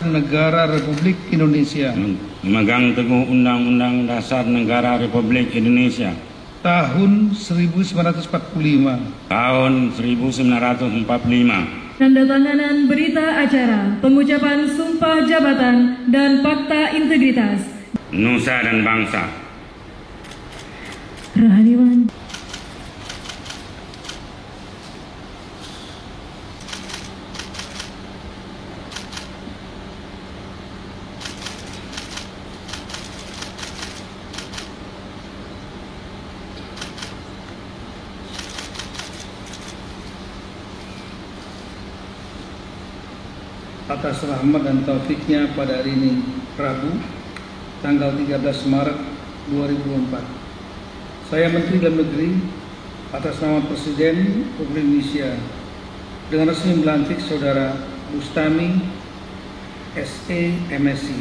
Negara Republik Indonesia. Memegang teguh Undang-Undang Dasar Negara Republik Indonesia Tahun 1945. tahun 1945. Penandatanganan berita acara pengucapan sumpah jabatan dan fakta integritas Nusa dan bangsa. Rahadiwan. Atas rahmat dan taufiknya pada hari ini, Rabu, tanggal 13 Maret 2024. Saya Menteri Dalam Negeri, atas nama Presiden Republik Indonesia, dengan resmi melantik Saudara Bustami SE MSI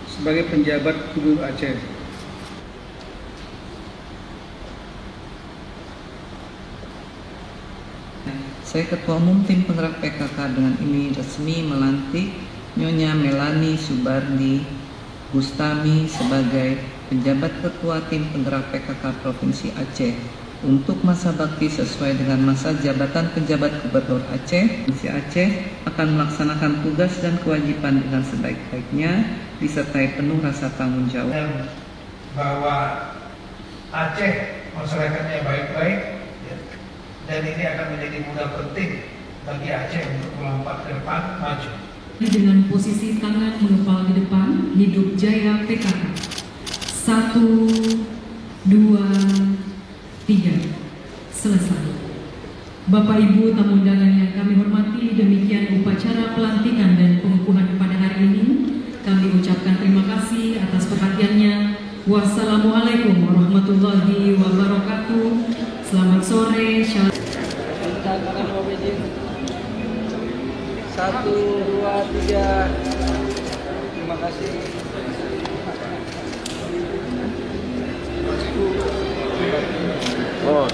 sebagai penjabat Gubernur Aceh. Saya Ketua Umum Tim Penggerak PKK dengan ini resmi melantik Nyonya Melani Subardi Bustami sebagai penjabat Ketua Tim Penggerak PKK Provinsi Aceh untuk masa bakti sesuai dengan masa jabatan penjabat Gubernur Aceh. Provinsi Aceh akan melaksanakan tugas dan kewajiban dengan sebaik-baiknya disertai penuh rasa tanggung jawab. Bahwa Aceh masyarakatnya baik-baik, dan ini akan menjadi modal penting bagi Aceh untuk melompat ke depan, maju. Dengan posisi tangan mengepal di depan, hidup jaya PKK. 1, 2, 3. Selesai. Bapak Ibu tamu undangan yang kami hormati, demikian upacara pelantikan dan pengukuhan pada hari ini. Kami ucapkan terima kasih atas perhatiannya. Wassalamualaikum warahmatullahi wabarakatuh. Selamat sore. 1, 2, 3. Terima kasih. Oh.